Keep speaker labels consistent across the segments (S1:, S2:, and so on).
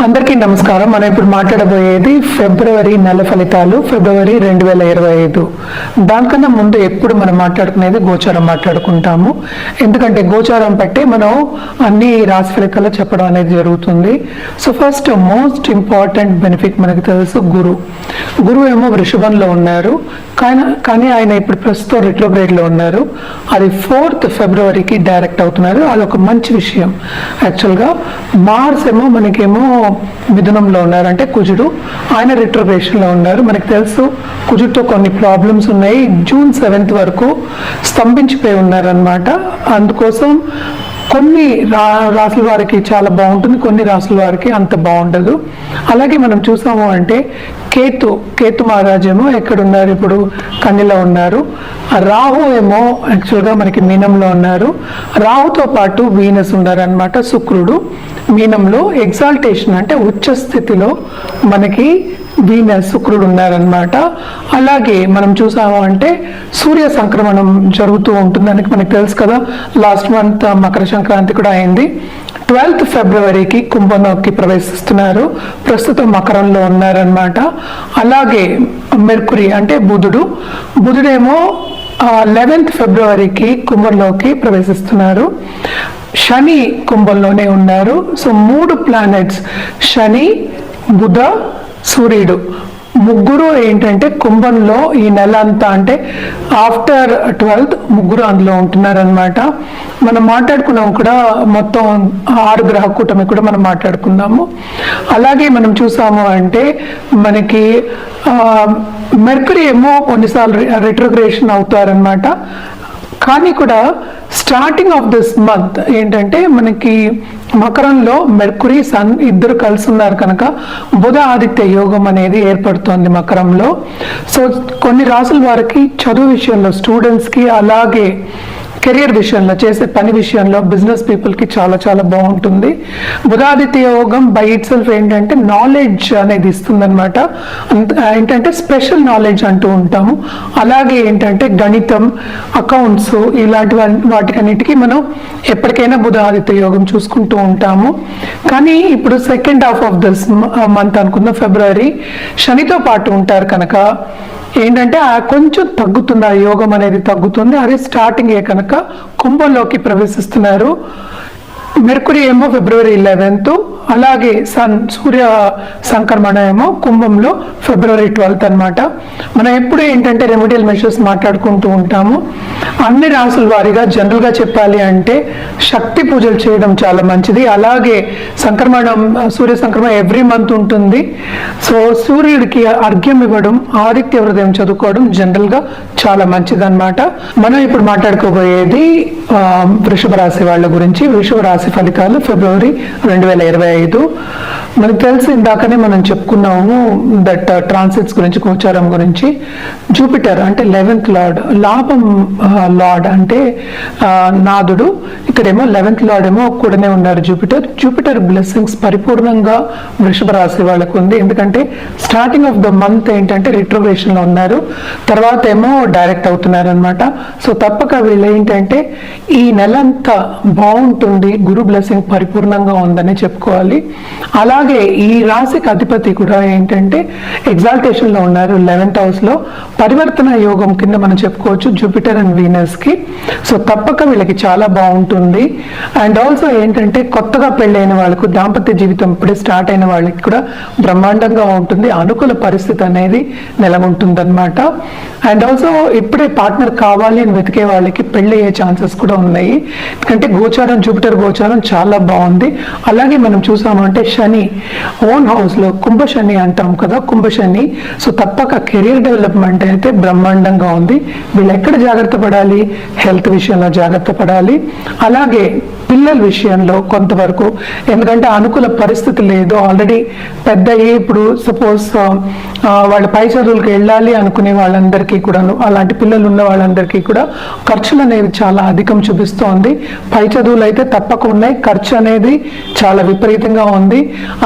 S1: అందరికీ నమస్కారం. మనం ఇప్పుడు మాట్లాడబోయేది ఫిబ్రవరి నెల ఫలితాలు, ఫిబ్రవరి 2025. దానికన్నా ముందు ఎప్పుడు మనం మాట్లాడుకునేది గోచారం మాట్లాడుకుంటాము. ఎందుకంటే గోచారం బట్టి మనం అన్ని రాశి ఫలితాలు చెప్పడం అనేది జరుగుతుంది. So first most important benefit మనకు తెలుసు గురువు ఏమో వృషభంలో ఉన్నారు, కానీ ఆయన ఇప్పుడు ప్రస్తుతం రిట్రోగ్రేడ్లో ఉన్నారు. అది 4th ఫిబ్రవరికి డైరెక్ట్ అవుతున్నారు. అదొక మంచి విషయం. యాక్చువల్గా మార్స్ ఏమో మనకేమో మిథునంలో ఉన్నారు, అంటే కుజుడు, ఆయన రిట్రోగ్రేషన్లో ఉన్నారు. మనకు తెలుసు కుజుడితో కొన్ని ప్రాబ్లమ్స్ ఉన్నాయి. జూన్ 7th వరకు స్తంభించిపోయి ఉన్నారనమాట. అందుకోసం కొన్ని రాసుల వారికి చాలా బాగుంటుంది, కొన్ని రాసుల వారికి అంత బాగుండదు. అలాగే మనం చూసాము అంటే కేతు మహారాజ్ ఏమో ఎక్కడున్నారు, ఇప్పుడు కన్యలో ఉన్నారు. రాహు ఏమో యాక్చువల్గా మనకి మీనంలో ఉన్నారు. రాహుతో పాటు వీనస్ ఉన్నారనమాట. శుక్రుడు మీనంలో ఎగ్జాల్టేషన్ అంటే ఉచ్చ స్థితిలో మనకి శుక్రుడు ఉన్నారనమాట. అలాగే మనం చూసాము అంటే సూర్య సంక్రమణం జరుగుతూ ఉంటుంది. దానికి మనకు తెలుసు కదా, లాస్ట్ మంత్ మకర సంక్రాంతి కూడా అయింది. 12th ఫిబ్రవరికి కుంభంలోకి ప్రవేశిస్తున్నారు. ప్రస్తుతం మకరంలో ఉన్నారనమాట. అలాగే మెర్కురీ అంటే బుధుడేమో 11th ఫిబ్రవరికి కుంభంలోకి ప్రవేశిస్తున్నారు. శని కుంభంలోనే ఉన్నారు. సో 3 ప్లానెట్స్, శని, బుధ, సూర్యుడు, ముగ్గురు ఏంటంటే కుంభంలో ఈ నెల అంతా, అంటే ఆఫ్టర్ 12th ముగ్గురు అందులో ఉంటున్నారనమాట. మనం మాట్లాడుకున్నాం కూడా, మొత్తం 6 గ్రహ కూటమి కూడా మనం మాట్లాడుకున్నాము. అలాగే మనం చూసాము అంటే మనకి మెర్కురీ ఏమో కొన్నిసార్లు రిట్రోగ్రేషన్ అవుతారనమాట. కానీ కూడా స్టార్టింగ్ ఆఫ్ దిస్ మంత్ ఏంటంటే మనకి మకరంలో మెర్కురీ, సన్ ఇద్దరు కలిసి ఉన్నారు కనుక బుధ ఆదిత్య యోగం అనేది ఏర్పడుతోంది మకరంలో. సో కొన్ని రాసుల వారికి చదువు విషయంలో, స్టూడెంట్స్కి, అలాగే కెరియర్ విషయంలో, చేసే పని విషయంలో, బిజినెస్ పీపుల్కి చాలా చాలా బాగుంటుంది. బుధాదిత్య యోగం బై ఇట్ సెల్ఫ్ ఏంటంటే నాలెడ్జ్ అనేది ఇస్తుందన్నమాట. ఏంటంటే స్పెషల్ నాలెడ్జ్ అంటూ ఉంటాము. అలాగే ఏంటంటే గణితం, అకౌంట్స్, ఇలాంటి వాటికన్నిటికీ మనం ఎప్పటికైనా బుధాదిత్య యోగం చూసుకుంటూ ఉంటాము. కానీ ఇప్పుడు second half of this month అనుకుందాం, ఫిబ్రవరి, శనితో పాటు ఉంటారు కనుక ఏంటంటే కొంచెం తగ్గుతుంది, ఆ యోగం అనేది తగ్గుతుంది. అదే స్టార్టింగ్ కనుక కుంభంలోకి ప్రవేశిస్తున్నారు. మెర్కురీ ఏమో ఫిబ్రవరి 11th, అలాగే సూర్య సంక్రమణ ఏమో కుంభంలో ఫిబ్రవరి 12th అనమాట. మనం ఎప్పుడు ఏంటంటే రెమెడియల్ మెషర్స్ మాట్లాడుకుంటూ ఉంటాము. అన్ని రాసుల వారిగా జనరల్గా చెప్పాలి అంటే శక్తి పూజలు చేయడం చాలా మంచిది. అలాగే సూర్య సంక్రమణం ఎవ్రీ మంత్ ఉంటుంది. సో సూర్యుడికి అర్ఘ్యం ఇవ్వడం, ఆదిత్య హృదయం చదువుకోవడం జనరల్గా చాలా మంచిది అనమాట. మనం ఇప్పుడు మాట్లాడుకోబోయేది వృషభ రాశి వాళ్ళ గురించి. వృషభ రాశి ఫలితాలు ఫిబ్రవరి 2025. మనకు తెలిసి ఇందాకనే మనం చెప్పుకున్నాము దట్ ట్రాన్సిట్స్ గురించి, గోచారం గురించి. జూపిటర్ అంటే 11th లార్డ్, లాభం లార్డ్ అంటే నాదుడు. ఇక్కడేమో 11th లార్డ్ ఏమో కూడానే ఉన్నారు జూపిటర్ బ్లెస్సింగ్స్ పరిపూర్ణంగా వృషభ రాశి వాళ్ళకు ఉంది. ఎందుకంటే స్టార్టింగ్ ఆఫ్ ద మంత్ ఏంటంటే రిట్రోగ్రేషన్ లో ఉన్నారు, తర్వాత ఏమో డైరెక్ట్ అవుతున్నారు అనమాట. సో తప్పక వీళ్ళు ఏంటంటే ఈ నెలంతా బాగుంటుంది, గురు బ్లెస్సింగ్ పరిపూర్ణంగా ఉందని చెప్పుకోవాలి. అలాగే ఈ రాశికి అధిపతి కూడా ఏంటంటే ఎగ్జాల్టేషన్ లో ఉన్నారు 11th హౌస్ లో. పరివర్తన యోగం కింద మనం చెప్పుకోవచ్చు జూపిటర్ అండ్ వీనస్ కి. సో తప్పక వీళ్ళకి చాలా బాగుంటుంది. అండ్ ఆల్సో ఏంటంటే కొత్తగా పెళ్ళైన వాళ్ళకు, దాంపత్య జీవితం ఇప్పుడే స్టార్ట్ అయిన వాళ్ళకి కూడా బ్రహ్మాండంగా ఉంటుంది. అనుకూల పరిస్థితి అనేది నెలకొంటుంది అనమాట. అండ్ ఆల్సో ఇప్పుడే పార్ట్నర్ కావాలి అని వెతికే వాళ్ళకి పెళ్ళి అయ్యే ఛాన్సెస్ కూడా ఉన్నాయి. ఎందుకంటే జూపిటర్ గోచారం చాలా బాగుంది. అలాగే మనం చూసామంటే శని ఓన్ హౌస్ లో, కుంభ శని అంటాం కదా, కుంభ శని. సో తప్పక కెరీర్ డెవలప్మెంట్ అయితే బ్రహ్మాండంగా ఉంది. వీళ్ళు ఎక్కడ జాగ్రత్త పడాలి, హెల్త్ విషయంలో జాగ్రత్త పడాలి. అలాగే పిల్లల విషయంలో కొంతవరకు, ఎందుకంటే అనుకూల పరిస్థితి లేదు. ఆల్రెడీ పెద్ద ఇప్పుడు సపోజ్ వాళ్ళ పై చదువులకు వెళ్ళాలి అనుకునే వాళ్ళందరికీ వాళ్ళందరికీ కూడాను, అలాంటి పిల్లలు ఉన్న వాళ్ళందరికీ కూడా ఖర్చులు అనేవి చాలా అధికం చూపిస్తోంది. పై చదువులు అయితే తప్పకుండా ఉన్నాయి, ఖర్చు అనేది చాలా విపరీతంగా ఉంది.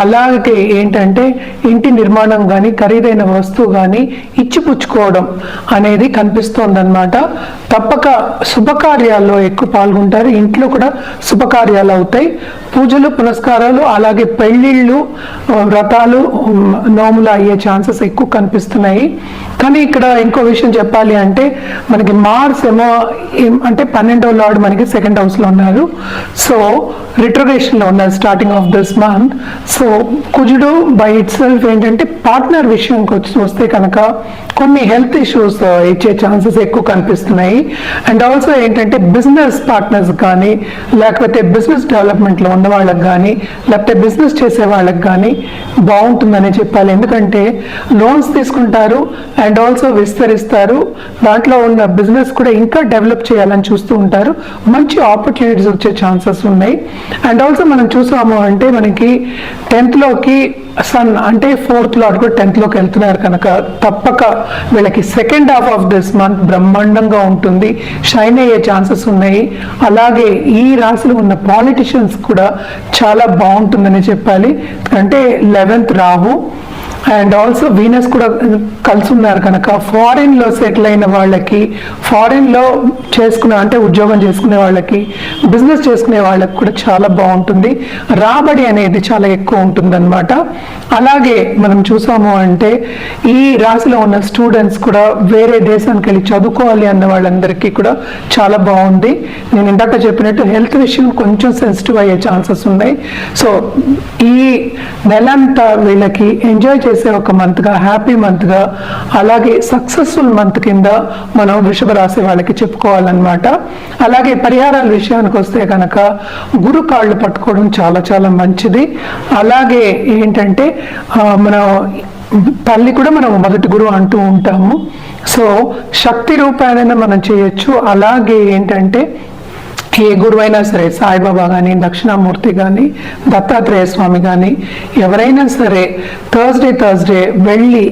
S1: అలాగే ఏంటంటే ఇంటి నిర్మాణం కానీ ఖరీదైన వస్తువు కానీ ఇచ్చిపుచ్చుకోవడం అనేది కనిపిస్తోందన్నమాట. తప్పక శుభకార్యాల్లో ఎక్కువ పాల్గొంటారు, ఇంట్లో కూడా శుభకార్యాలు అవుతాయి, పూజలు పునస్కారాలు అలాగే పెళ్ళిళ్ళు వ్రతాలు నోములు అయ్యే ఛాన్సెస్ ఎక్కువ కనిపిస్తున్నాయి. కానీ ఇక్కడ ఇంకో విషయం చెప్పాలి అంటే మనకి మార్స్ ఏమో అంటే 12వ లార్డ్ మనకి 2nd హౌస్లో ఉన్నారు. సో రిట్రోగ్రేషన్లో ఉన్నారు starting of this month. So కుజుడు బై ఇట్ సెల్ఫ్ ఏంటంటే పార్ట్నర్ విషయంకి వస్తే కనుక కొన్ని హెల్త్ ఇష్యూస్ ఇచ్చే ఛాన్సెస్ ఎక్కువ కనిపిస్తున్నాయి. అండ్ ఆల్సో ఏంటంటే బిజినెస్ పార్ట్నర్స్ కానీ లేకపోతే బిజినెస్ డెవలప్మెంట్లో ఉన్న వాళ్ళకి కానీ లేకపోతే బిజినెస్ చేసే వాళ్ళకి కానీ బాగుంటుందని చెప్పాలి. ఎందుకంటే లోన్స్ తీసుకుంటారు అండ్ ఆల్సో విస్తరిస్తారు, దాంట్లో ఉన్న బిజినెస్ కూడా ఇంకా డెవలప్ చేయాలని చూస్తూ ఉంటారు, మంచి ఆపర్చునిటీస్ వచ్చే ఛాన్సెస్ ఉన్నాయి. అండ్ ఆల్సో మనం చూసాము అంటే మనకి 10th లోకి సన్ అంటే 4th లార్డ్ కూడా 10th లోకి వెళ్తున్నారు కనుక తప్పక వీళ్ళకి 2nd half of this month బ్రహ్మాండంగా ఉంటుంది, షైన్ అయ్యే ఛాన్సెస్ ఉన్నాయి. అలాగే ఈ రాశిలో ఉన్న పాలిటిషియన్స్ కూడా చాలా బాగుంటుందని చెప్పాలి. అంటే 11th Rahu and also Venus కూడా కలిసి ఉన్నారు కనుక ఫారిన్లో సెటిల్ అయిన వాళ్ళకి, ఫారిన్లో చేసుకునే అంటే ఉద్యోగం చేసుకునే వాళ్ళకి, బిజినెస్ చేసుకునే వాళ్ళకి కూడా చాలా బాగుంటుంది, రాబడి అనేది చాలా ఎక్కువ ఉంటుందన్నమాట. అలాగే మనం చూసాము అంటే ఈ రాశిలో ఉన్న స్టూడెంట్స్ కూడా వేరే దేశానికి వెళ్ళి చదువుకోవాలి అన్న వాళ్ళందరికీ కూడా చాలా బాగుంది. నేను ఇందాక చెప్పినట్టు హెల్త్ విషయం కొంచెం సెన్సిటివ్ అయ్యే ఛాన్సెస్ ఉన్నాయి. సో ఈ నెలంతా వీళ్ళకి ఎంజాయ్ చేసే ఒక మంత్గా, హ్యాపీ మంత్గా, అలాగే సక్సెస్ఫుల్ మంత్ కింద మనం వృషభ రాశి వాళ్ళకి చెప్పుకోవాలన్నమాట. అలాగే పరిహారాల విషయానికి వస్తే కనుక గురు కాళ్ళు పట్టుకోవడం చాలా చాలా మంచిది. అలాగే ఏంటంటే మన తల్లి కూడా మనం మొదటి గురువు అంటూ ఉంటాము. సో శక్తి రూపాయన మనం చేయొచ్చు. అలాగే ఏంటంటే ఏ గురువైనా సరే, సాయిబాబా కానీ, దక్షిణామూర్తి కానీ, దత్తాత్రేయ స్వామి కానీ, ఎవరైనా సరే థర్స్డే వెళ్ళి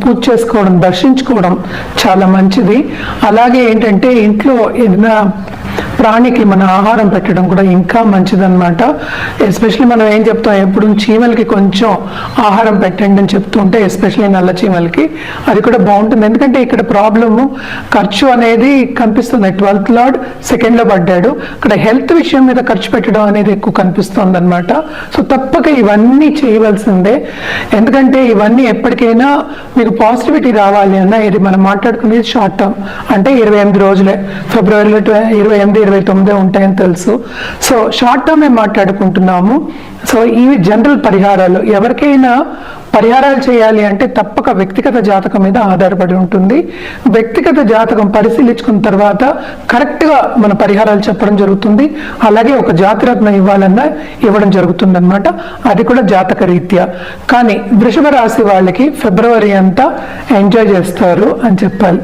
S1: పూజ చేసుకోవడం, దర్శించుకోవడం చాలా మంచిది. అలాగే ఏంటంటే ఇంట్లో ఏదైనా ప్రాణికి మన ఆహారం పెట్టడం కూడా ఇంకా మంచిదన్నమాట. ఎస్పెషల్లీ మనం ఏం చెప్తాం, ఎప్పుడు చీమలకి కొంచెం ఆహారం పెట్టండి అని చెప్తూ ఉంటే, ఎస్పెషల్లీ నల్ల చీమలకి అది కూడా బాగుంటుంది. ఎందుకంటే ఇక్కడ ప్రాబ్లము ఖర్చు అనేది కనిపిస్తుంది. 12th లార్డ్ 2nd పడ్డాడు, ఇక్కడ హెల్త్ విషయం మీద ఖర్చు పెట్టడం అనేది ఎక్కువ కనిపిస్తుంది అనమాట. సో తప్పక ఇవన్నీ చేయవలసిందే. ఎందుకంటే ఇవన్నీ ఎప్పటికైనా మీకు పాజిటివిటీ రావాలి అన్న, ఇది మనం మాట్లాడుకునేది షార్ట్ టర్మ్ అంటే 28 రోజులే, ఫిబ్రవరిలో 28-29 ఉంటాయని తెలుసు. సో షార్ట్ టర్మే మాట్లాడుకుంటున్నాము. సో ఇవి జనరల్ పరిహారాలు. ఎవరికైనా పరిహారాలు చేయాలి అంటే తప్పక వ్యక్తిగత జాతకం మీద ఆధారపడి ఉంటుంది. వ్యక్తిగత జాతకం పరిశీలించుకున్న తర్వాత కరెక్ట్గా మన పరిహారాలు చెప్పడం జరుగుతుంది. అలాగే ఒక జాతరత్నం ఇవ్వాలన్నా ఇవ్వడం జరుగుతుంది అనమాట, అది కూడా జాతక రీత్యా. కానీ వృషభ రాశి వాళ్ళకి ఫిబ్రవరి అంతా ఎంజాయ్ చేస్తారు అని చెప్పాలి.